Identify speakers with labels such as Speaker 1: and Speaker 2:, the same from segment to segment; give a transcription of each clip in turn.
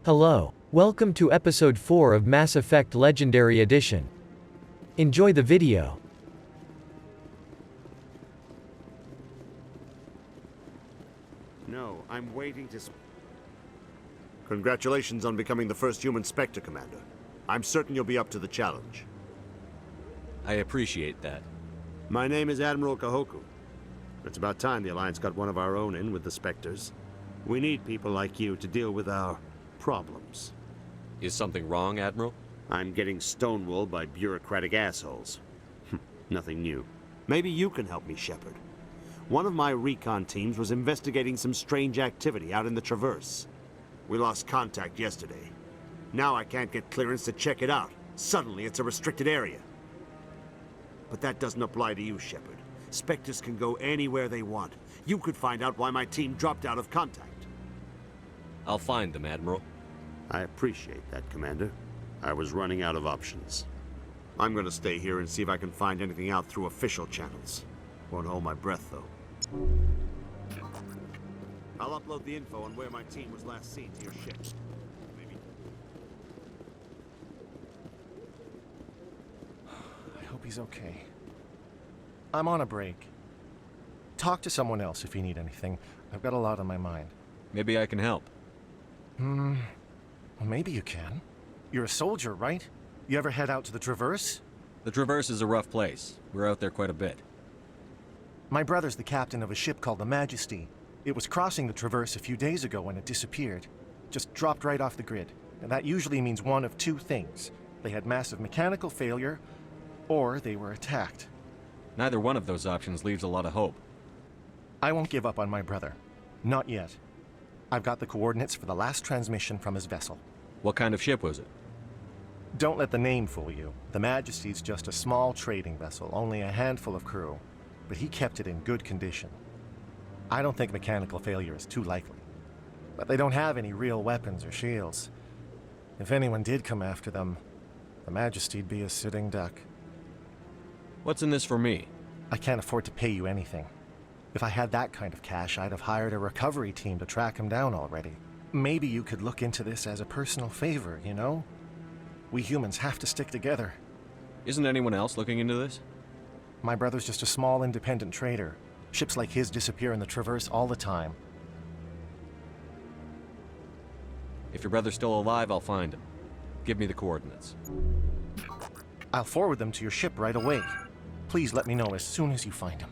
Speaker 1: Hello. Welcome to episode 4 of Mass Effect Legendary Edition. Enjoy the video.
Speaker 2: No, I'm waiting to... Congratulations on becoming the first human Spectre, Commander. I'm certain you'll be up to the challenge.
Speaker 3: I appreciate that.
Speaker 2: My name is Admiral Kahoku. It's about time the Alliance got one of our own in with the Spectres. We need people like you to deal with our problems.
Speaker 3: Is something wrong, Admiral?
Speaker 2: I'm getting stonewalled by bureaucratic assholes. Nothing new. Maybe you can help me, Shepard. One of my recon teams was investigating some strange activity out in the Traverse. We lost contact yesterday. Now I can't get clearance to check it out. Suddenly it's a restricted area. But that doesn't apply to you, Shepard. Spectres can go anywhere they want. You could find out why my team dropped out of contact.
Speaker 3: I'll find them, Admiral.
Speaker 2: I appreciate that, Commander. I was running out of options. I'm gonna stay here and see if I can find anything out through official channels. Won't hold my breath, though. I'll upload the info on where my team was last seen to your ship. Maybe...
Speaker 4: I hope he's okay. I'm on a break. Talk to someone else if you need anything. I've got a lot on my mind.
Speaker 3: Maybe I can help.
Speaker 4: Well, maybe you can. You're a soldier, right? You ever head out to the Traverse?
Speaker 3: The Traverse is a rough place. We're out there quite a bit.
Speaker 4: My brother's the captain of a ship called the Majesty. It was crossing the Traverse a few days ago when it disappeared. Just dropped right off the grid. And that usually means one of two things. They had massive mechanical failure, or they were attacked.
Speaker 3: Neither one of those options leaves a lot of hope.
Speaker 4: I won't give up on my brother. Not yet. I've got the coordinates for the last transmission from his vessel.
Speaker 3: What kind of ship was it?
Speaker 4: Don't let the name fool you. The Majesty's just a small trading vessel, only a handful of crew. But he kept it in good condition. I don't think mechanical failure is too likely. But they don't have any real weapons or shields. If anyone did come after them, the Majesty'd be a sitting duck.
Speaker 3: What's in this for me?
Speaker 4: I can't afford to pay you anything. If I had that kind of cash, I'd have hired a recovery team to track him down already. Maybe you could look into this as a personal favor, you know? We humans have to stick together.
Speaker 3: Isn't anyone else looking into this?
Speaker 4: My brother's just a small independent trader. Ships like his disappear in the Traverse all the time.
Speaker 3: If your brother's still alive, I'll find him. Give me the coordinates.
Speaker 4: I'll forward them to your ship right away. Please let me know as soon as you find him.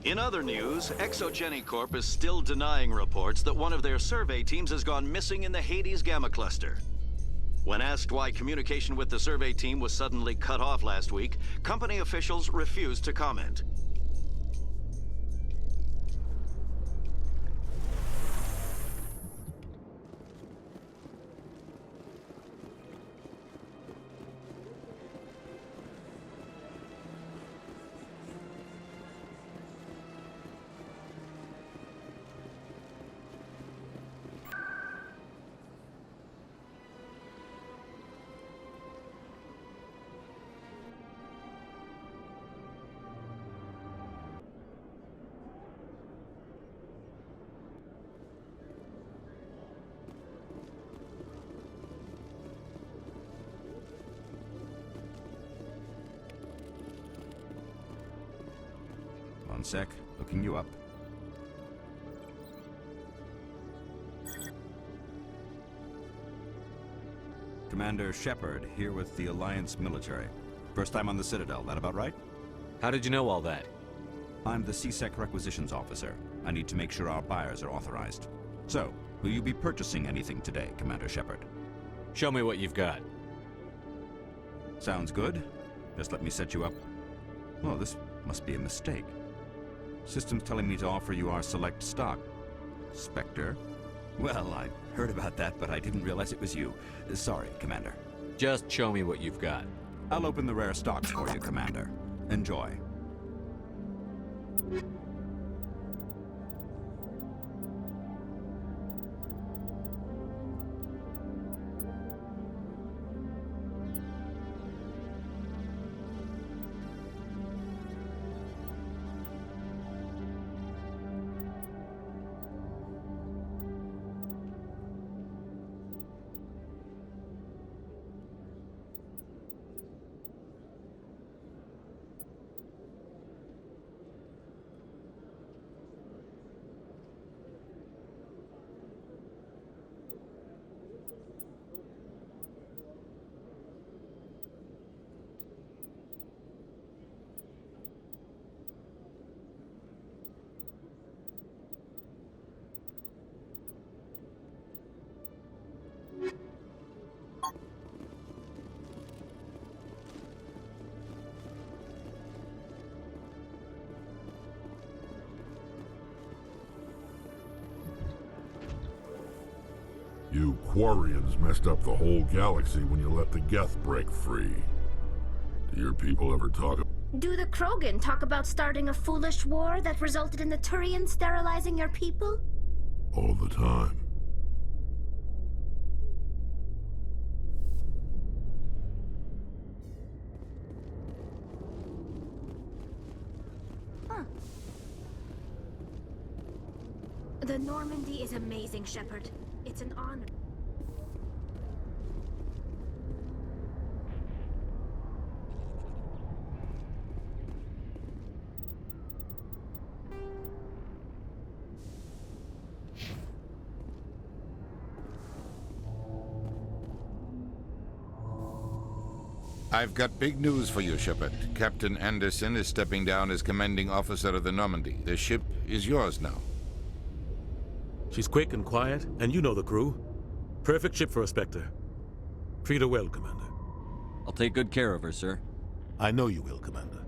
Speaker 5: In other news, Exogeny Corp is still denying reports that one of their survey teams has gone missing in the Hades Gamma Cluster. When asked why communication with the survey team was suddenly cut off last week, company officials refused to comment.
Speaker 6: One sec, looking you up. Commander Shepard, here with the Alliance military. First time on the Citadel, that about right?
Speaker 3: How did you know all that?
Speaker 6: I'm the CSEC requisitions officer. I need to make sure our buyers are authorized. So, will you be purchasing anything today, Commander Shepard?
Speaker 3: Show me what you've got.
Speaker 6: Sounds good. Just let me set you up. Oh, this must be a mistake. System's telling me to offer you our select stock. Spectre? Well, I heard about that, but I didn't realize it was you. Sorry, Commander.
Speaker 3: Just show me what you've got.
Speaker 6: I'll open the rare stocks for you, Commander. Enjoy.
Speaker 7: You Quarians messed up the whole galaxy when you let the Geth break free. Do your people ever talk about...
Speaker 8: Do the Krogan talk about starting a foolish war that resulted in the Turians sterilizing your people?
Speaker 7: all the time?
Speaker 8: The Normandy is amazing, Shepard. It's an honor.
Speaker 9: I've got big news for you, Shepard. Captain Anderson is stepping down as commanding officer of the Normandy. The ship is yours now.
Speaker 10: She's quick and quiet, and you know the crew. Perfect ship for a Spectre. Treat her well, Commander.
Speaker 3: I'll take good care of her, sir.
Speaker 10: I know you will, Commander.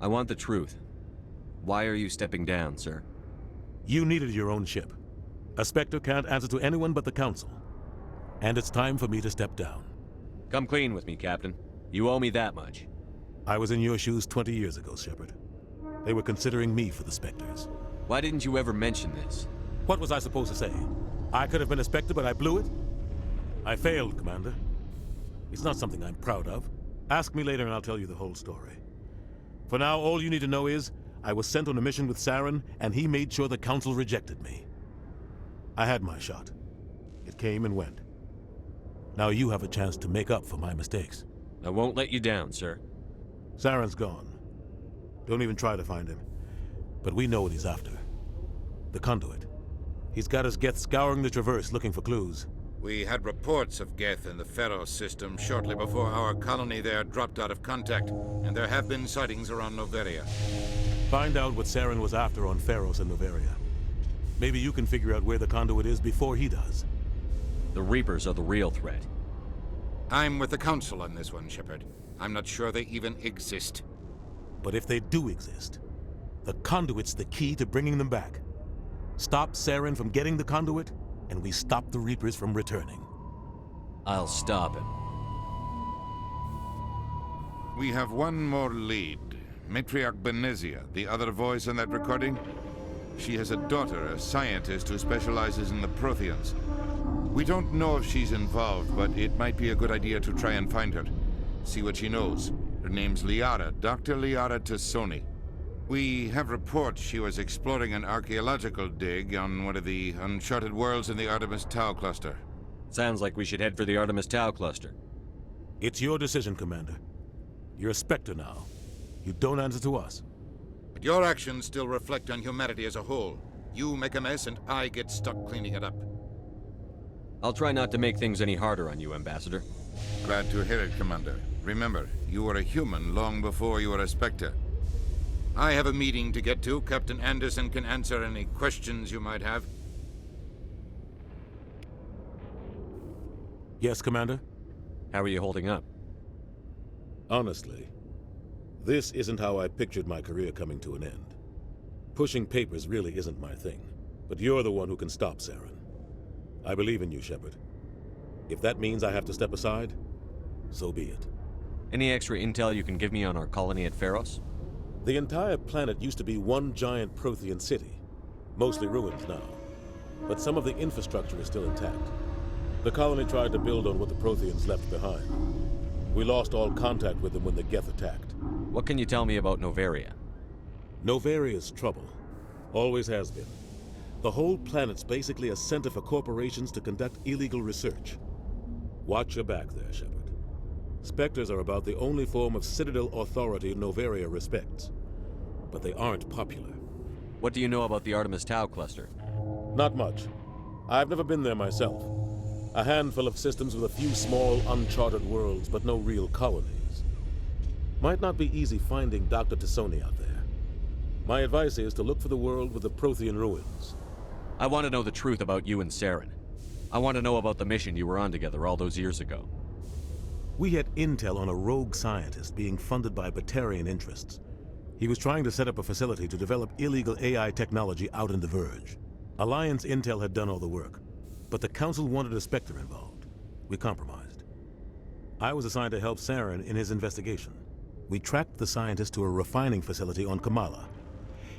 Speaker 3: I want the truth. Why are you stepping down, sir?
Speaker 10: You needed your own ship. A Spectre can't answer to anyone but the Council. And it's time for me to step down.
Speaker 3: Come clean with me, Captain. You owe me that much.
Speaker 10: I was in your shoes 20 years ago, Shepard. They were considering me for the Spectres.
Speaker 3: Why didn't you ever mention this?
Speaker 10: What was I supposed to say? I could have been a Spectre, but I blew it? I failed, Commander. It's not something I'm proud of. Ask me later and I'll tell you the whole story. For now, all you need to know is, I was sent on a mission with Saren, and he made sure the Council rejected me. I had my shot. It came and went. Now you have a chance to make up for my mistakes.
Speaker 3: I won't let you down, sir.
Speaker 10: Saren's gone. Don't even try to find him. But we know what he's after. The Conduit. He's got his Geth scouring the Traverse looking for clues.
Speaker 9: We had reports of Geth in the Pharos system shortly before our colony there dropped out of contact, and there have been sightings around Noveria.
Speaker 10: Find out what Saren was after on Pharos and Noveria. Maybe you can figure out where the Conduit is before he does.
Speaker 3: The Reapers are the real threat.
Speaker 9: I'm with the Council on this one, Shepard. I'm not sure they even exist.
Speaker 10: But if they do exist, the Conduit's the key to bringing them back. Stop Saren from getting the Conduit, and we stop the Reapers from returning.
Speaker 3: I'll stop him.
Speaker 9: We have one more lead. Matriarch Benezia, the other voice in that recording. She has a daughter, a scientist who specializes in the Protheans. We don't know if she's involved, but it might be a good idea to try and find her. See what she knows. Her name's Liara, Dr. Liara Tassoni. We have reports she was exploring an archaeological dig on one of the uncharted worlds in the Artemis Tau cluster.
Speaker 3: Sounds like we should head for the Artemis Tau cluster.
Speaker 10: It's your decision, Commander. You're a Spectre now. You don't answer to us.
Speaker 9: But your actions still reflect on humanity as a whole. You make a mess and I get stuck cleaning it up.
Speaker 3: I'll try not to make things any harder on you, Ambassador.
Speaker 9: Glad to hear it, Commander. Remember, you were a human long before you were a Spectre. I have a meeting to get to. Captain Anderson can answer any questions you might have.
Speaker 10: Yes, Commander?
Speaker 3: How are you holding up?
Speaker 10: Honestly, this isn't how I pictured my career coming to an end. Pushing papers really isn't my thing, but you're the one who can stop Saren. I believe in you, Shepard. If that means I have to step aside, so be it.
Speaker 3: Any extra intel you can give me on our colony at Pharos?
Speaker 10: The entire planet used to be one giant Prothean city, mostly ruins now. But some of the infrastructure is still intact. The colony tried to build on what the Protheans left behind. We lost all contact with them when the Geth attacked.
Speaker 3: What can you tell me about Noveria?
Speaker 10: Novaria's trouble. Always has been. The whole planet's basically a center for corporations to conduct illegal research. Watch your back there, Shepard. Spectres are about the only form of Citadel authority Noveria respects. But they aren't popular.
Speaker 3: What do you know about the Artemis Tau cluster?
Speaker 10: Not much. I've never been there myself. A handful of systems with a few small, uncharted worlds, but no real colonies. Might not be easy finding Dr. T'Soni out there. My advice is to look for the world with the Prothean ruins.
Speaker 3: I want to know the truth about you and Saren. I want to know about the mission you were on together all those years ago.
Speaker 10: We had intel on a rogue scientist being funded by Batarian interests. He was trying to set up a facility to develop illegal AI technology out in the Verge. Alliance intel had done all the work, but the Council wanted a Spectre involved. We compromised. I was assigned to help Saren in his investigation. We tracked the scientist to a refining facility on Kamala.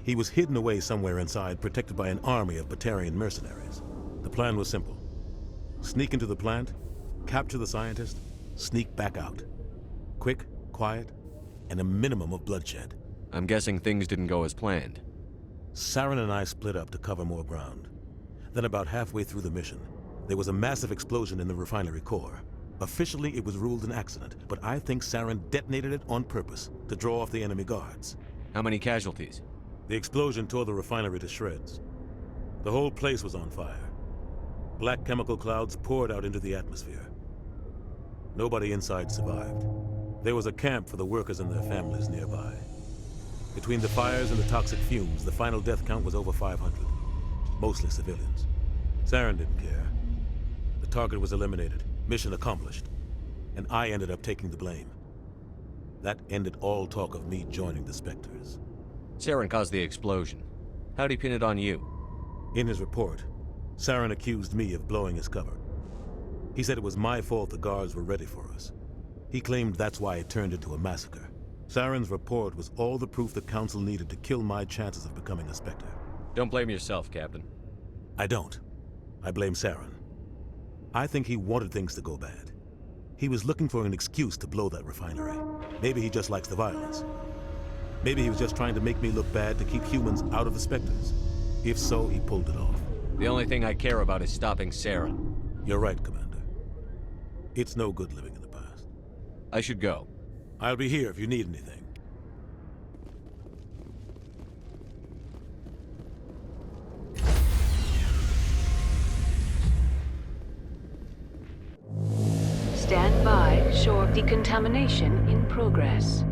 Speaker 10: He was hidden away somewhere inside, protected by an army of Batarian mercenaries. The plan was simple. Sneak into the plant, capture the scientist, sneak back out. Quick, quiet, and a minimum of bloodshed.
Speaker 3: I'm guessing things didn't go as planned.
Speaker 10: Saren and I split up to cover more ground. Then about halfway through the mission, there was a massive explosion in the refinery core. Officially, it was ruled an accident, but I think Saren detonated it on purpose to draw off the enemy guards.
Speaker 3: How many casualties?
Speaker 10: The explosion tore the refinery to shreds. The whole place was on fire. Black chemical clouds poured out into the atmosphere. Nobody inside survived. There was a camp for the workers and their families nearby. Between the fires and the toxic fumes, the final death count was over 500. Mostly civilians. Saren didn't care. The target was eliminated, mission accomplished, and I ended up taking the blame. That ended all talk of me joining the Spectres.
Speaker 3: Saren caused the explosion. How'd he pin it on you?
Speaker 10: In his report, Saren accused me of blowing his cover. He said it was my fault the guards were ready for us. He claimed that's why it turned into a massacre. Saren's report was all the proof the Council needed to kill my chances of becoming a Spectre.
Speaker 3: Don't blame yourself, Captain.
Speaker 10: I don't. I blame Saren. I think he wanted things to go bad. He was looking for an excuse to blow that refinery. Maybe he just likes the violence. Maybe he was just trying to make me look bad to keep humans out of the Spectres. If so, he pulled it off.
Speaker 3: The only thing I care about is stopping Saren.
Speaker 10: You're right, Commander. It's no good living in the past.
Speaker 3: I should go.
Speaker 10: I'll be here if you need anything.
Speaker 11: Stand by. Shore decontamination in progress.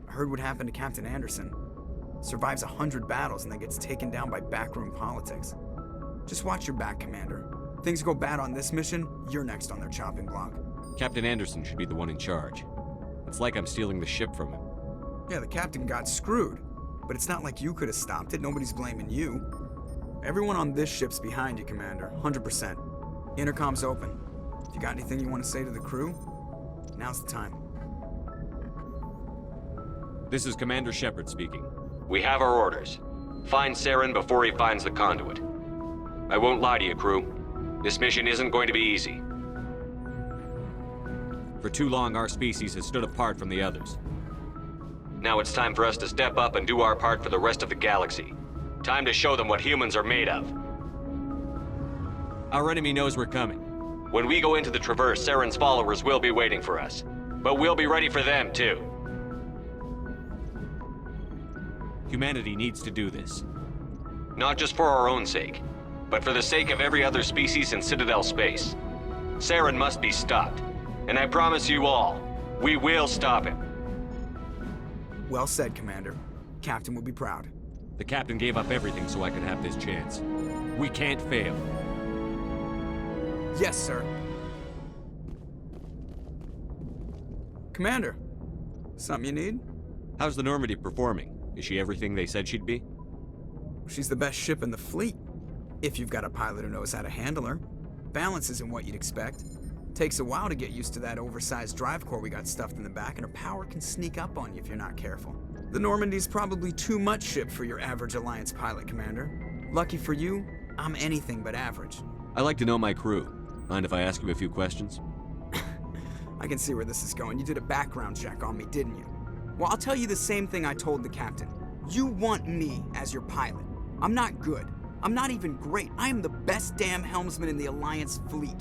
Speaker 12: I heard what happened to Captain Anderson. Survives 100 battles and then gets taken down by backroom politics. Just watch your back, Commander. Things go bad on this mission, you're next on their chopping block.
Speaker 3: Captain Anderson should be the one in charge. It's like I'm stealing the ship from him.
Speaker 12: Yeah, the captain got screwed. But it's not like you could have stopped it. Nobody's blaming you. Everyone on this ship's behind you, Commander. 100%. Intercom's open. If you got anything you want to say to the crew, now's the time.
Speaker 3: This is Commander Shepard speaking.
Speaker 13: We have our orders. Find Saren before he finds the conduit. I won't lie to you, crew. This mission isn't going to be easy.
Speaker 3: For too long, our species has stood apart from the others.
Speaker 13: Now it's time for us to step up and do our part for the rest of the galaxy. Time to show them what humans are made of.
Speaker 3: Our enemy knows we're coming.
Speaker 13: When we go into the Traverse, Saren's followers will be waiting for us. But we'll be ready for them, too.
Speaker 3: Humanity needs to do this.
Speaker 13: Not just for our own sake, but for the sake of every other species in Citadel space. Saren must be stopped. And I promise you all, we will stop him.
Speaker 12: Well said, Commander. Captain will be proud.
Speaker 3: The captain gave up everything so I could have this chance. We can't fail.
Speaker 12: Yes, sir. Commander, something you need?
Speaker 3: How's the Normandy performing? Is she everything they said she'd be?
Speaker 12: She's the best ship in the fleet. If you've got a pilot who knows how to handle her. Balance isn't what you'd expect. Takes a while to get used to that oversized drive core we got stuffed in the back, and her power can sneak up on you if you're not careful. The Normandy's probably too much ship for your average Alliance pilot, Commander. Lucky for you, I'm anything but average.
Speaker 3: I like to know my crew. Mind if I ask you a few questions?
Speaker 12: I can see where this is going. You did a background check on me, didn't you? Well, I'll tell you the same thing I told the captain. You want me as your pilot. I'm not good. I'm not even great. I am the best damn helmsman in the Alliance fleet.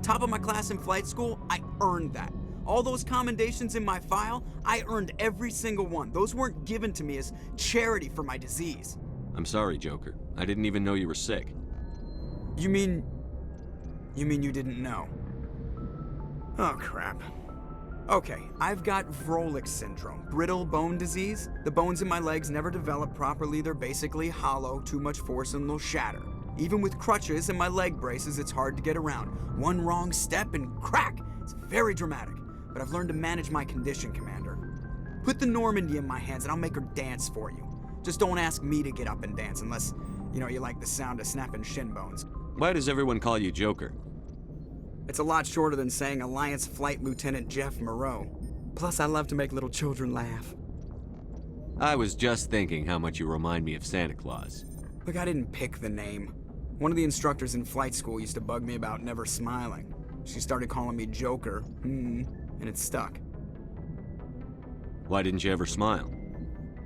Speaker 12: Top of my class in flight school, I earned that. All those commendations in my file, I earned every single one. Those weren't given to me as charity for my disease.
Speaker 3: I'm sorry, Joker. I didn't even know you were sick.
Speaker 12: You mean you didn't know? Oh, crap. Okay, I've got Vrolik syndrome, brittle bone disease. The bones in my legs never develop properly. They're basically hollow, too much force and they'll shatter. Even with crutches and my leg braces, it's hard to get around. One wrong step and crack! It's very dramatic, but I've learned to manage my condition, Commander. Put the Normandy in my hands and I'll make her dance for you. Just don't ask me to get up and dance unless, you like the sound of snapping shin bones.
Speaker 3: Why does everyone call you Joker?
Speaker 12: It's a lot shorter than saying Alliance Flight Lieutenant Jeff Moreau. Plus, I love to make little children laugh.
Speaker 3: I was just thinking how much you remind me of Santa Claus.
Speaker 12: Look, I didn't pick the name. One of the instructors in flight school used to bug me about never smiling. She started calling me Joker, and it stuck.
Speaker 3: Why didn't you ever smile?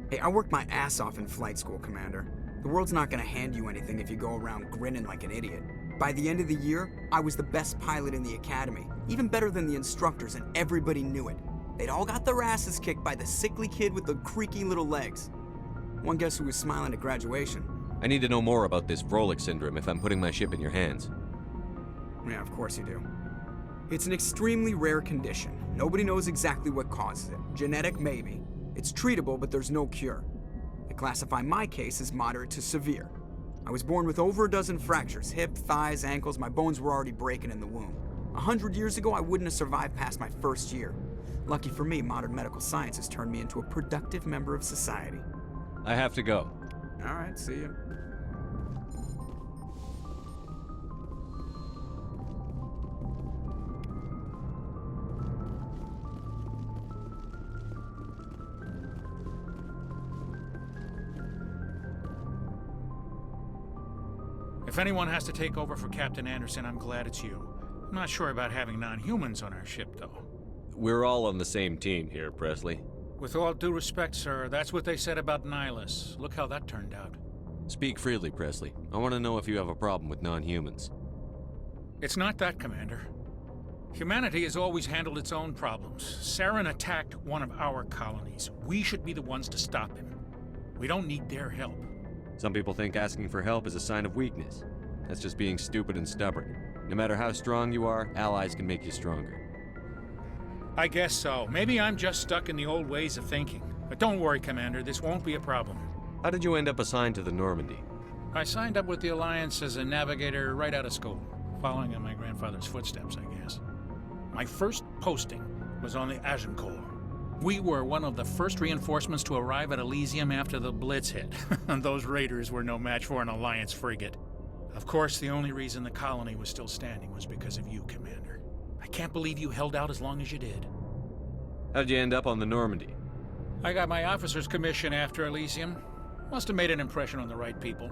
Speaker 12: Hey, I worked my ass off in flight school, Commander. The world's not gonna hand you anything if you go around grinning like an idiot. By the end of the year, I was the best pilot in the academy, even better than the instructors, and everybody knew it. They'd all got their asses kicked by the sickly kid with the creaky little legs. One guess who was smiling at graduation?
Speaker 3: I need to know more about this Vrolik syndrome if I'm putting my ship in your hands.
Speaker 12: Yeah, of course you do. It's an extremely rare condition. Nobody knows exactly what causes it. Genetic, maybe. It's treatable, but there's no cure. They classify my case as moderate to severe. I was born with over a dozen fractures, hip, thighs, ankles. My bones were already breaking in the womb. 100 years ago, I wouldn't have survived past my first year. Lucky for me, modern medical science has turned me into a productive member of society.
Speaker 3: I have to go.
Speaker 12: All right, see you.
Speaker 14: If anyone has to take over for Captain Anderson, I'm glad it's you. I'm not sure about having non-humans on our ship, though.
Speaker 3: We're all on the same team here, Presley.
Speaker 14: With all due respect, sir, that's what they said about Nihilus. Look how that turned out.
Speaker 3: Speak freely, Presley. I want to know if you have a problem with non-humans.
Speaker 14: It's not that, Commander. Humanity has always handled its own problems. Saren attacked one of our colonies. We should be the ones to stop him. We don't need their help.
Speaker 3: Some people think asking for help is a sign of weakness. That's just being stupid and stubborn. No matter how strong you are, allies can make you stronger.
Speaker 14: I guess so. Maybe I'm just stuck in the old ways of thinking. But don't worry, Commander, this won't be a problem.
Speaker 3: How did you end up assigned to the Normandy?
Speaker 14: I signed up with the Alliance as a navigator right out of school, following in my grandfather's footsteps, I guess. My first posting was on the Agincourt. We were one of the first reinforcements to arrive at Elysium after the Blitz hit, and those raiders were no match for an Alliance frigate. Of course, the only reason the colony was still standing was because of you, Commander. I can't believe you held out as long as you did.
Speaker 3: How'd you end up on the Normandy?
Speaker 14: I got my officer's commission after Elysium. Must have made an impression on the right people.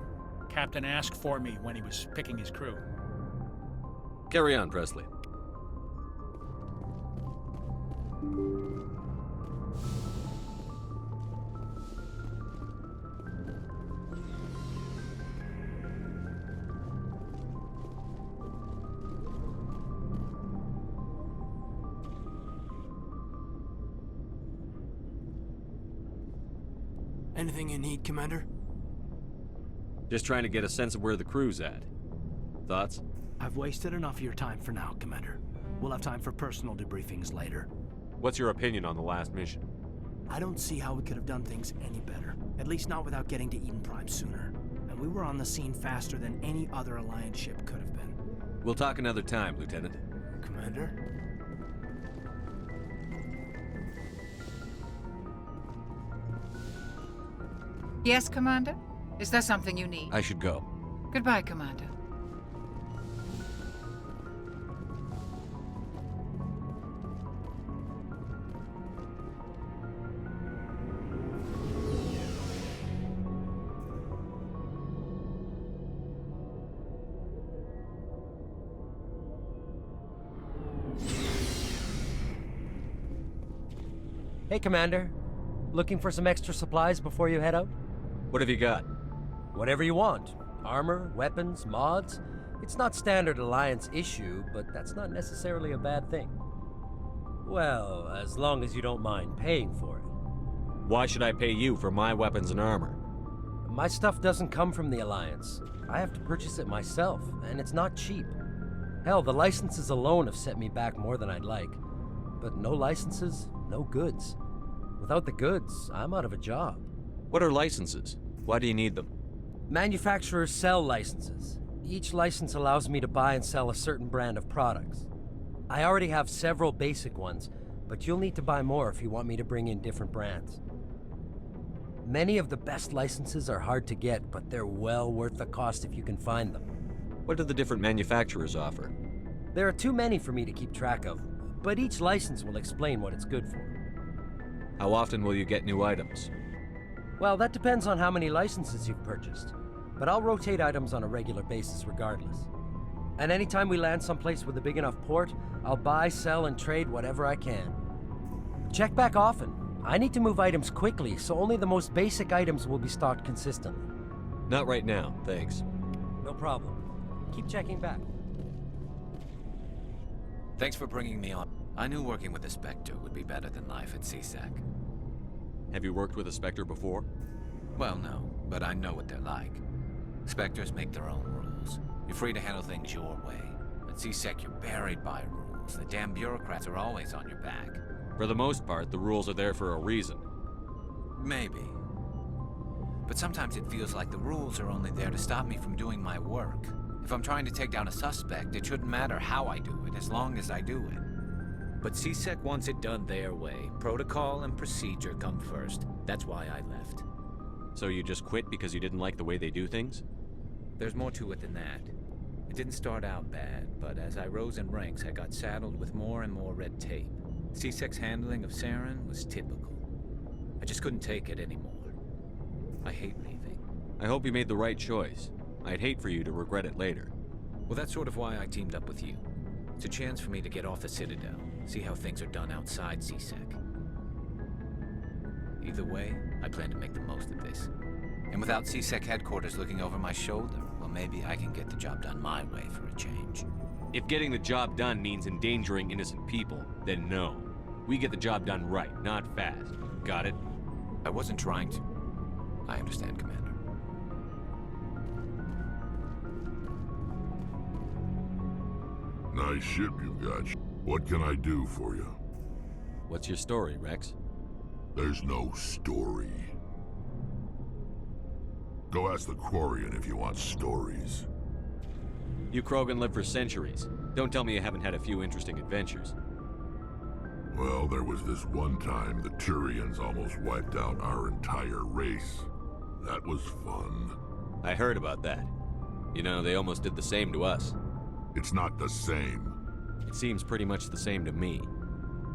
Speaker 14: Captain asked for me when he was picking his crew.
Speaker 3: Carry on, Presley.
Speaker 15: Anything you need, Commander?
Speaker 3: Just trying to get a sense of where the crew's at. Thoughts?
Speaker 15: I've wasted enough of your time for now, Commander. We'll have time for personal debriefings later.
Speaker 3: What's your opinion on the last mission?
Speaker 15: I don't see how we could have done things any better. At least not without getting to Eden Prime sooner. And we were on the scene faster than any other Alliance ship could have been.
Speaker 3: We'll talk another time, Lieutenant.
Speaker 15: Commander?
Speaker 16: Yes, Commander? Is there something you need?
Speaker 3: I should go.
Speaker 16: Goodbye, Commander.
Speaker 17: Hey, Commander. Looking for some extra supplies before you head out?
Speaker 3: What have you got?
Speaker 17: Whatever you want. Armor, weapons, mods. It's not standard Alliance issue, but that's not necessarily a bad thing. Well, as long as you don't mind paying for it.
Speaker 3: Why should I pay you for my weapons and armor?
Speaker 17: My stuff doesn't come from the Alliance. I have to purchase it myself, and it's not cheap. Hell, the licenses alone have set me back more than I'd like. But no licenses, no goods. Without the goods, I'm out of a job.
Speaker 3: What are licenses? Why do you need them?
Speaker 17: Manufacturers sell licenses. Each license allows me to buy and sell a certain brand of products. I already have several basic ones, but you'll need to buy more if you want me to bring in different brands. Many of the best licenses are hard to get, but they're well worth the cost if you can find them.
Speaker 3: What do the different manufacturers offer?
Speaker 17: There are too many for me to keep track of, but each license will explain what it's good for.
Speaker 3: How often will you get new items?
Speaker 17: Well, that depends on how many licenses you've purchased, but I'll rotate items on a regular basis regardless. And anytime we land someplace with a big enough port, I'll buy, sell, and trade whatever I can. Check back often. I need to move items quickly, so only the most basic items will be stocked consistently.
Speaker 3: Not right now, thanks.
Speaker 17: No problem. Keep checking back.
Speaker 18: Thanks for bringing me on. I knew working with the Spectre would be better than life at CSEC.
Speaker 3: Have you worked with a Spectre before?
Speaker 18: Well, no, but I know what they're like. Spectres make their own rules. You're free to handle things your way. At CSEC, you're buried by rules. The damn bureaucrats are always on your back.
Speaker 3: For the most part, the rules are there for a reason.
Speaker 18: Maybe. But sometimes it feels like the rules are only there to stop me from doing my work. If I'm trying to take down a suspect, it shouldn't matter how I do it, as long as I do it.
Speaker 19: But CSEC wants it done their way. Protocol and procedure come first. That's why I left.
Speaker 3: So you just quit because you didn't like the way they do things?
Speaker 19: There's more to it than that. It didn't start out bad, but as I rose in ranks, I got saddled with more and more red tape. CSEC's handling of Saren was typical. I just couldn't take it anymore. I hate leaving.
Speaker 3: I hope you made the right choice. I'd hate for you to regret it later.
Speaker 19: Well, that's sort of why I teamed up with you. It's a chance for me to get off the Citadel, see how things are done outside CSEC. Either way, I plan to make the most of this.
Speaker 18: And without CSEC headquarters looking over my shoulder, well, maybe I can get the job done my way for a change.
Speaker 3: If getting the job done means endangering innocent people, then no. We get the job done right, not fast. Got it?
Speaker 18: I wasn't trying to. I understand, Commander.
Speaker 7: Nice ship you've got. What can I do for you?
Speaker 3: What's your story, Rex?
Speaker 7: There's no story. Go ask the Quarian if you want stories.
Speaker 3: You Krogan live for centuries. Don't tell me you haven't had a few interesting adventures.
Speaker 7: Well, there was this one time the Turians almost wiped out our entire race. That was fun.
Speaker 3: I heard about that. You know, they almost did the same to us.
Speaker 7: It's not the same.
Speaker 3: It seems pretty much the same to me.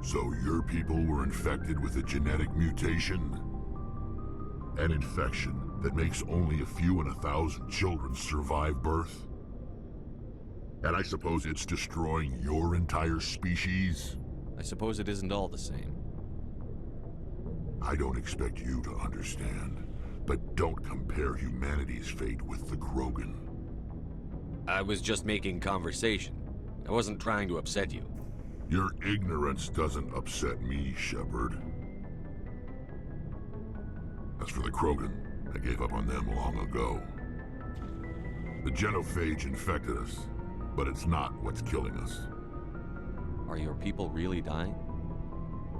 Speaker 7: So your people were infected with a genetic mutation? An infection that makes only a few in 1,000 children survive birth? And I suppose it's destroying your entire species?
Speaker 3: I suppose it isn't all the same.
Speaker 7: I don't expect you to understand, but don't compare humanity's fate with the Krogan.
Speaker 3: I was just making conversation. I wasn't trying to upset you.
Speaker 7: Your ignorance doesn't upset me, Shepard. As for the Krogan, I gave up on them long ago. The genophage infected us, but it's not what's killing us.
Speaker 3: Are your people really dying?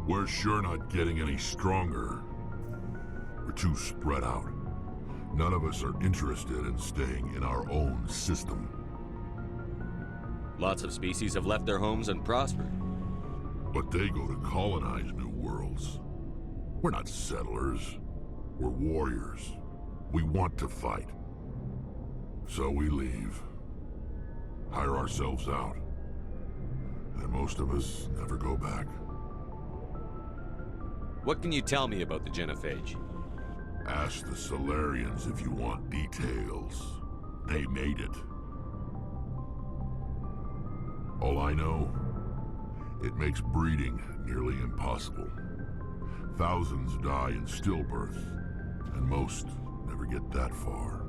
Speaker 7: We're sure not getting any stronger. We're too spread out. None of us are interested in staying in our own system.
Speaker 3: Lots of species have left their homes and prospered.
Speaker 7: But they go to colonize new worlds. We're not settlers. We're warriors. We want to fight. So we leave. Hire ourselves out. And most of us never go back.
Speaker 3: What can you tell me about the genophage?
Speaker 7: Ask the Solarians if you want details. They made it. All I know, it makes breeding nearly impossible. Thousands die in stillbirth, and most never get that far.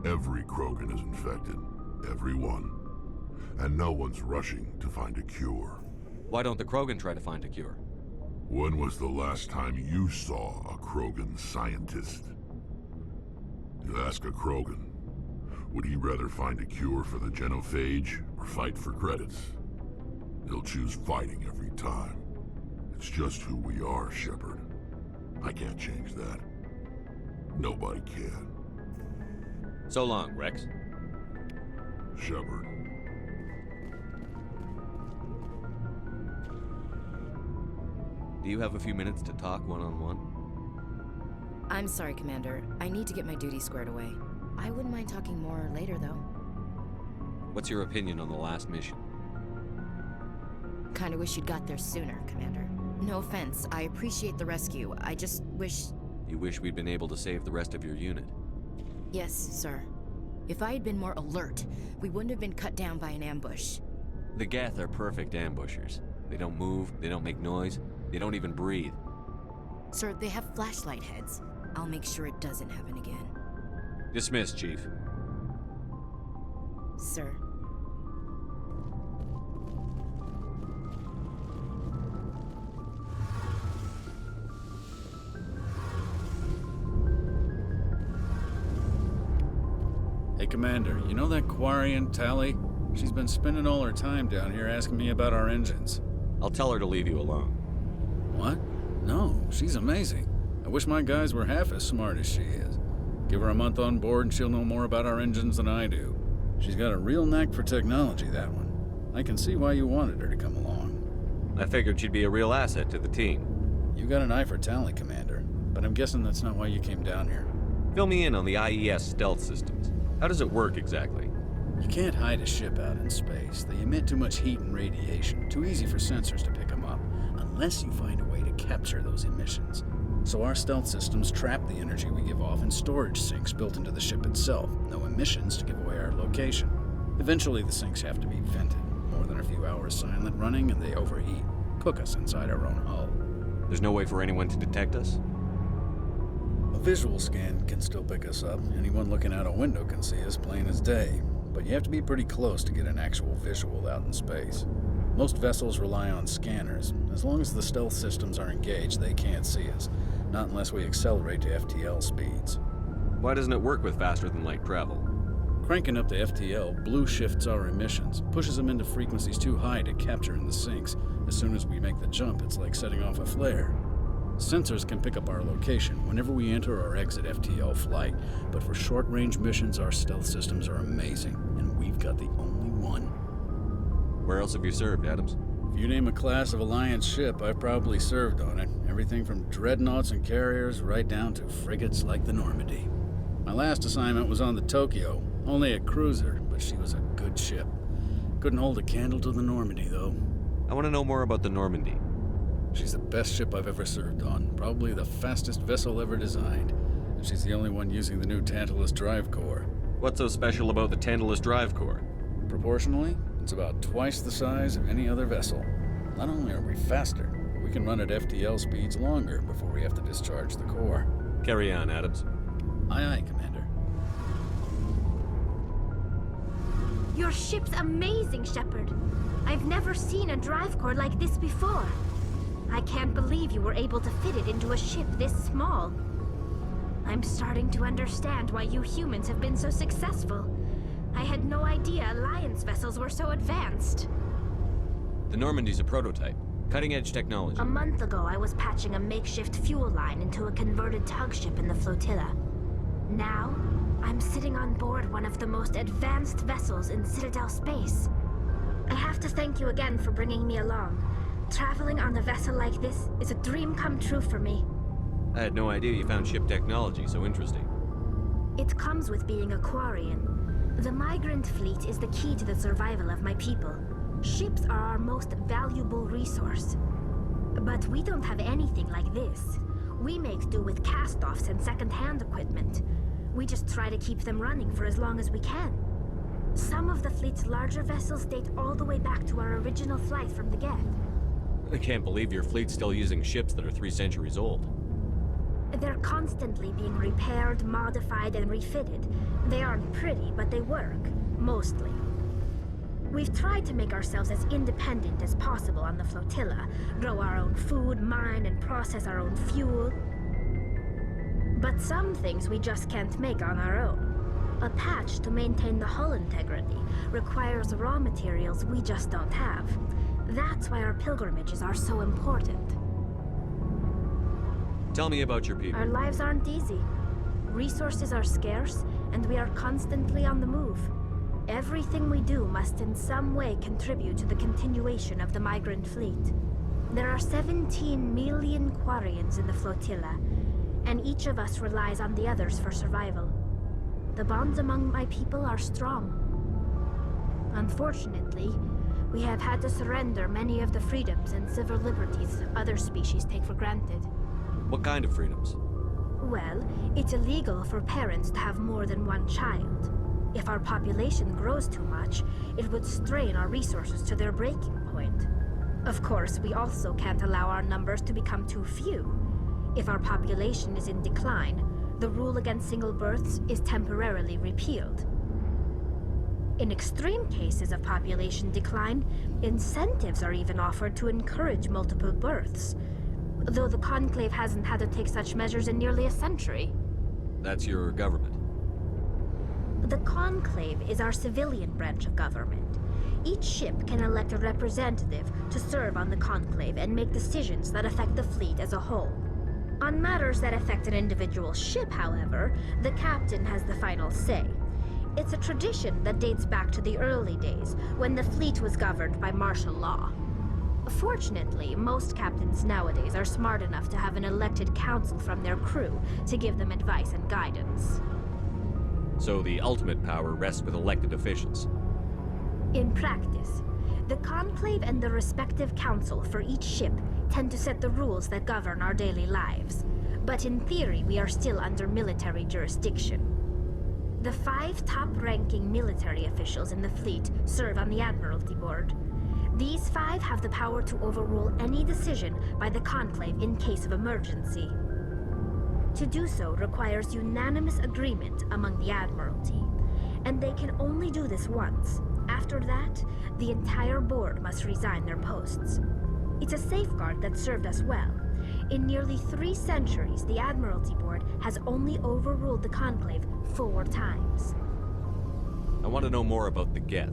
Speaker 7: Every Krogan is infected. Every one. And no one's rushing to find a cure.
Speaker 3: Why don't the Krogan try to find a cure?
Speaker 7: When was the last time you saw a Krogan scientist? You ask a Krogan, would he rather find a cure for the genophage or fight for credits? He'll choose fighting every time. It's just who we are, Shepard. I can't change that. Nobody can.
Speaker 3: So long, Rex.
Speaker 7: Shepard.
Speaker 3: Do you have a few minutes to talk one-on-one?
Speaker 20: I'm sorry, Commander. I need to get my duty squared away. I wouldn't mind talking more later, though.
Speaker 3: What's your opinion on the last mission?
Speaker 20: Kinda wish you'd got there sooner, Commander. No offense, I appreciate the rescue. I just wish...
Speaker 3: You wish we'd been able to save the rest of your unit?
Speaker 20: Yes, sir. If I had been more alert, we wouldn't have been cut down by an ambush.
Speaker 3: The Geth are perfect ambushers. They don't move, they don't make noise, they don't even breathe.
Speaker 20: Sir, they have flashlight heads. I'll make sure it doesn't happen again.
Speaker 3: Dismissed, Chief.
Speaker 20: Sir.
Speaker 14: Hey, Commander, you know that Quarian, Tali? She's been spending all her time down here asking me about our engines.
Speaker 3: I'll tell her to leave you alone.
Speaker 14: What? No, she's amazing. I wish my guys were half as smart as she is. Give her a month on board and she'll know more about our engines than I do. She's got a real knack for technology, that one. I can see why you wanted her to come along.
Speaker 3: I figured she'd be a real asset to the team.
Speaker 14: You got an eye for Tali, Commander, but I'm guessing that's not why you came down here.
Speaker 3: Fill me in on the IES stealth systems. How does it work exactly?
Speaker 14: You can't hide a ship out in space. They emit too much heat and radiation. Too easy for sensors to pick them up, unless you find a way to capture those emissions. So our stealth systems trap the energy we give off in storage sinks built into the ship itself. No emissions to give away our location. Eventually the sinks have to be vented. More than a few hours silent running and they overheat. Cook us inside our own hull.
Speaker 3: There's no way for anyone to detect us?
Speaker 14: A visual scan can still pick us up. Anyone looking out a window can see us plain as day. But you have to be pretty close to get an actual visual out in space. Most vessels rely on scanners. As long as the stealth systems are engaged, they can't see us. Not unless we accelerate to FTL speeds.
Speaker 3: Why doesn't it work with faster-than-light travel?
Speaker 14: Cranking up to FTL blue shifts our emissions, pushes them into frequencies too high to capture in the sinks. As soon as we make the jump, it's like setting off a flare. Sensors can pick up our location whenever we enter or exit FTL flight, but for short-range missions, our stealth systems are amazing, and we've got the only one.
Speaker 3: Where else have you served, Adams?
Speaker 14: If you name a class of Alliance ship, I've probably served on it. Everything from dreadnoughts and carriers right down to frigates like the Normandy. My last assignment was on the Tokyo, only a cruiser, but she was a good ship. Couldn't hold a candle to the Normandy, though.
Speaker 3: I want to know more about the Normandy.
Speaker 14: She's the best ship I've ever served on, probably the fastest vessel ever designed. And she's the only one using the new Tantalus drive core.
Speaker 3: What's so special about the Tantalus drive core?
Speaker 14: Proportionally, it's about twice the size of any other vessel. Not only are we faster, but we can run at FTL speeds longer before we have to discharge the core.
Speaker 3: Carry on, Adams.
Speaker 14: Aye, aye, Commander.
Speaker 8: Your ship's amazing, Shepard. I've never seen a drive core like this before. I can't believe you were able to fit it into a ship this small. I'm starting to understand why you humans have been so successful. I had no idea Alliance vessels were so advanced.
Speaker 3: The Normandy's a prototype. Cutting-edge technology.
Speaker 8: A month ago, I was patching a makeshift fuel line into a converted tug ship in the flotilla. Now, I'm sitting on board one of the most advanced vessels in Citadel space. I have to thank you again for bringing me along. Traveling on a vessel like this is a dream come true for me.
Speaker 3: I had no idea you found ship technology so interesting.
Speaker 8: It comes with being a Quarian. The migrant fleet is the key to the survival of my people. Ships are our most valuable resource. But we don't have anything like this. We make do with cast-offs and second-hand equipment. We just try to keep them running for as long as we can. Some of the fleet's larger vessels date all the way back to our original flight from the Geth.
Speaker 3: I can't believe your fleet's still using ships that are 3 centuries old.
Speaker 8: They're constantly being repaired, modified, and refitted. They aren't pretty, but they work. Mostly. We've tried to make ourselves as independent as possible on the flotilla, grow our own food, mine and process our own fuel. But some things we just can't make on our own. A patch to maintain the hull integrity requires raw materials we just don't have. That's why our pilgrimages are so important.
Speaker 3: Tell me about your people.
Speaker 8: Our lives aren't easy. Resources are scarce, and we are constantly on the move. Everything we do must in some way contribute to the continuation of the migrant fleet. There are 17 million Quarians in the flotilla, and each of us relies on the others for survival. The bonds among my people are strong. Unfortunately, we have had to surrender many of the freedoms and civil liberties other species take for granted.
Speaker 3: What kind of freedoms?
Speaker 8: Well, it's illegal for parents to have more than one child. If our population grows too much, it would strain our resources to their breaking point. Of course, we also can't allow our numbers to become too few. If our population is in decline, the rule against single births is temporarily repealed. In extreme cases of population decline, incentives are even offered to encourage multiple births, though the Conclave hasn't had to take such measures in nearly a century.
Speaker 3: That's your government.
Speaker 8: The Conclave is our civilian branch of government. Each ship can elect a representative to serve on the Conclave and make decisions that affect the fleet as a whole. On matters that affect an individual ship, however, the captain has the final say. It's a tradition that dates back to the early days, when the fleet was governed by martial law. Fortunately, most captains nowadays are smart enough to have an elected council from their crew to give them advice and guidance.
Speaker 3: So the ultimate power rests with elected officials.
Speaker 8: In practice, the Conclave and the respective council for each ship tend to set the rules that govern our daily lives. But in theory, we are still under military jurisdiction. The 5 top-ranking military officials in the fleet serve on the Admiralty Board. These 5 have the power to overrule any decision by the Conclave in case of emergency. To do so requires unanimous agreement among the Admiralty, and they can only do this once. After that, the entire board must resign their posts. It's a safeguard that served us well. In nearly 3 centuries, the Admiralty Board has only overruled the Conclave 4 times.
Speaker 3: I want to know more about the Geth.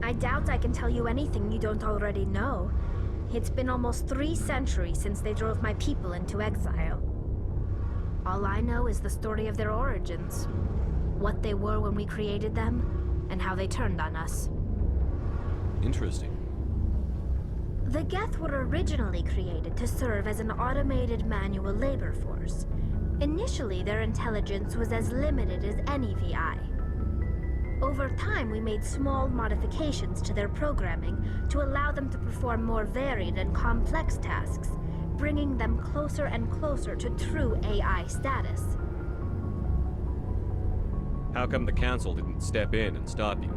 Speaker 8: I doubt I can tell you anything you don't already know. It's been almost 3 centuries since they drove my people into exile. All I know is the story of their origins, what they were when we created them, and how they turned on us.
Speaker 3: Interesting.
Speaker 8: The Geth were originally created to serve as an automated manual labor force. Initially, their intelligence was as limited as any VI. Over time, we made small modifications to their programming to allow them to perform more varied and complex tasks, bringing them closer and closer to true AI status.
Speaker 3: How come the Council didn't step in and stop you?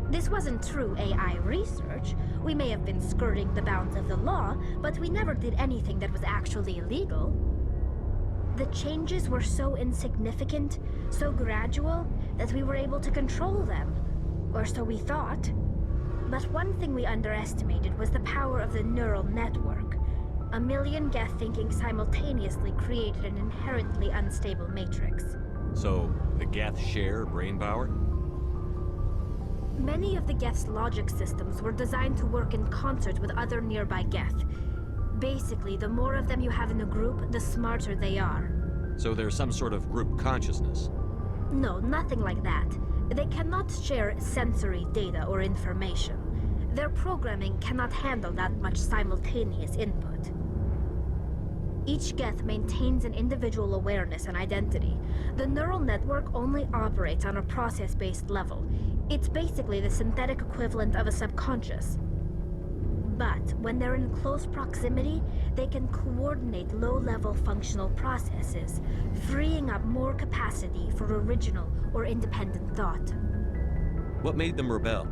Speaker 8: This wasn't true AI research. We may have been skirting the bounds of the law, but we never did anything that was actually illegal. The changes were so insignificant, so gradual, that we were able to control them. Or so we thought. But one thing we underestimated was the power of the neural network. A million Geth thinking simultaneously created an inherently unstable matrix.
Speaker 3: So, the Geth share brain power?
Speaker 8: Many of the Geth's logic systems were designed to work in concert with other nearby Geth. Basically, the more of them you have in a group, the smarter they are.
Speaker 3: So there's some sort of group consciousness?
Speaker 8: No, nothing like that. They cannot share sensory data or information. Their programming cannot handle that much simultaneous input. Each Geth maintains an individual awareness and identity. The neural network only operates on a process-based level. It's basically the synthetic equivalent of a subconscious. But when they're in close proximity, they can coordinate low-level functional processes, freeing up more capacity for original or independent thought.
Speaker 3: What made them rebel?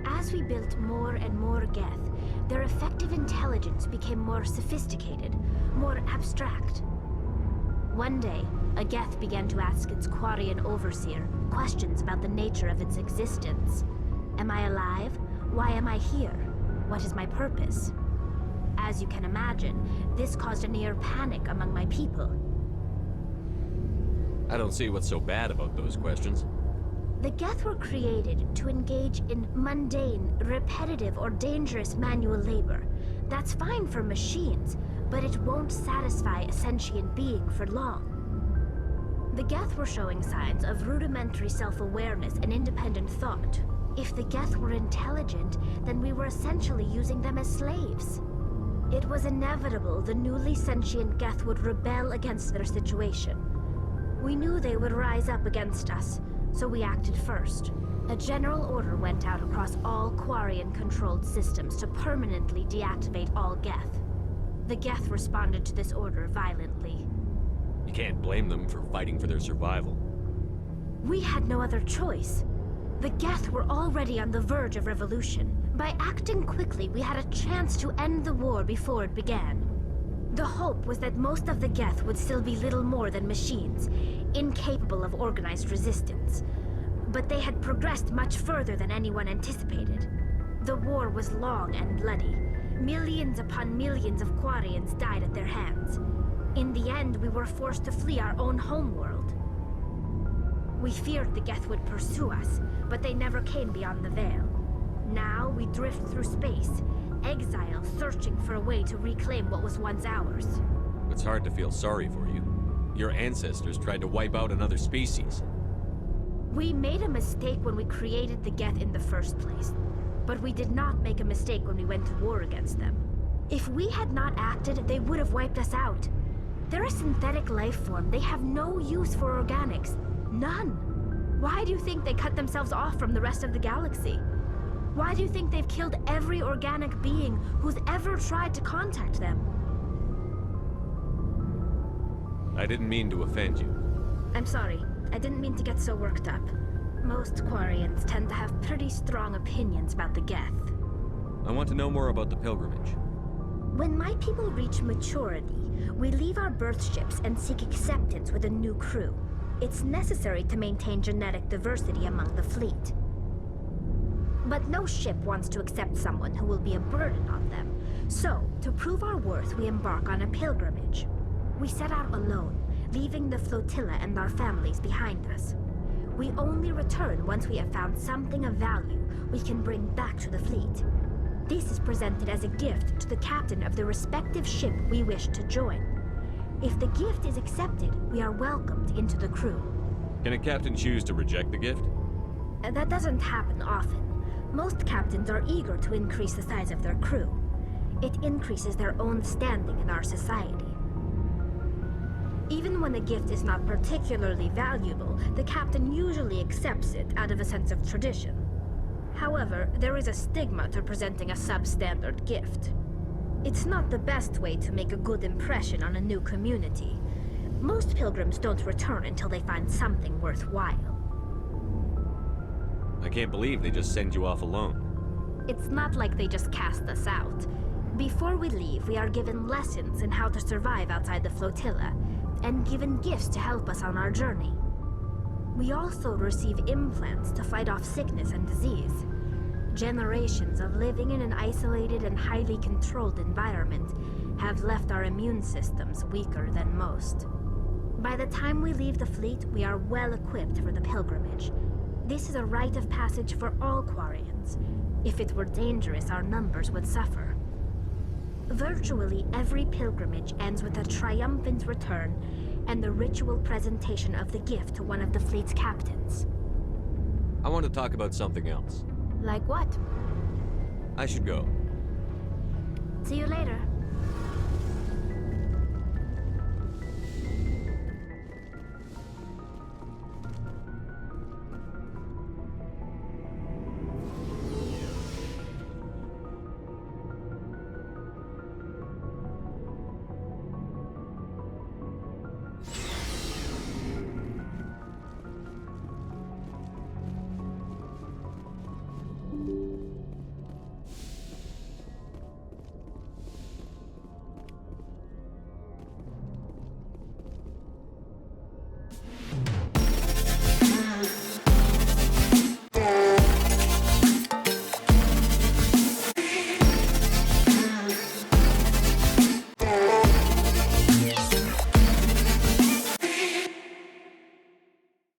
Speaker 8: As As we built more and more Geth, their effective intelligence became more sophisticated, more abstract. One day, a Geth began to ask its Quarian overseer questions about the nature of its existence. Am I alive? Why am I here? What is my purpose? As you can imagine, this caused a near panic among my people.
Speaker 3: I don't see what's so bad about those questions.
Speaker 8: The Geth were created to engage in mundane, repetitive, or dangerous manual labor. That's fine for machines, but it won't satisfy a sentient being for long. The Geth were showing signs of rudimentary self-awareness and independent thought. If the Geth were intelligent, then we were essentially using them as slaves. It was inevitable the newly sentient Geth would rebel against their situation. We knew they would rise up against us, so we acted first. A general order went out across all Quarian-controlled systems to permanently deactivate all Geth. The Geth responded to this order violently.
Speaker 3: You can't blame them for fighting for their survival.
Speaker 8: We had no other choice. The Geth were already on the verge of revolution. By acting quickly, we had a chance to end the war before it began. The hope was that most of the Geth would still be little more than machines, incapable of organized resistance. But they had progressed much further than anyone anticipated. The war was long and bloody. Millions upon millions of Quarians died at their hands. In the end, we were forced to flee our own homeworld. We feared the Geth would pursue us, but they never came beyond the Veil. Now we drift through space, exile, searching for a way to reclaim what was once ours.
Speaker 3: It's hard to feel sorry for you. Your ancestors tried to wipe out another species.
Speaker 8: We made a mistake when we created the Geth in the first place, but we did not make a mistake when we went to war against them. If we had not acted, they would have wiped us out. They're a synthetic life form. They have no use for organics. None. Why do you think they cut themselves off from the rest of the galaxy? Why do you think they've killed every organic being who's ever tried to contact them?
Speaker 3: I didn't mean to offend you.
Speaker 8: I'm sorry. I didn't mean to get so worked up. Most Quarians tend to have pretty strong opinions about the Geth.
Speaker 3: I want to know more about the pilgrimage.
Speaker 8: When my people reach maturity, we leave our birth ships and seek acceptance with a new crew. It's necessary to maintain genetic diversity among the fleet. But no ship wants to accept someone who will be a burden on them. So, to prove our worth, we embark on a pilgrimage. We set out alone, leaving the flotilla and our families behind us. We only return once we have found something of value we can bring back to the fleet. This is presented as a gift to the captain of the respective ship we wish to join. If the gift is accepted, we are welcomed into the crew.
Speaker 3: Can a captain choose to reject the gift?
Speaker 8: That doesn't happen often. Most captains are eager to increase the size of their crew. It increases their own standing in our society. Even when the gift is not particularly valuable, the captain usually accepts it out of a sense of tradition. However, there is a stigma to presenting a substandard gift. It's not the best way to make a good impression on a new community. Most pilgrims don't return until they find something worthwhile.
Speaker 3: I can't believe they just send you off alone.
Speaker 8: It's not like they just cast us out. Before we leave, we are given lessons in how to survive outside the flotilla, and given gifts to help us on our journey. We also receive implants to fight off sickness and disease. Generations of living in an isolated and highly controlled environment have left our immune systems weaker than most. By the time we leave the fleet, we are well equipped for the pilgrimage. This is a rite of passage for all Quarians. If it were dangerous, our numbers would suffer. Virtually every pilgrimage ends with a triumphant return and the ritual presentation of the gift to one of the fleet's captains.
Speaker 3: I want to talk about something else.
Speaker 8: Like what?
Speaker 3: I should go.
Speaker 8: See you later.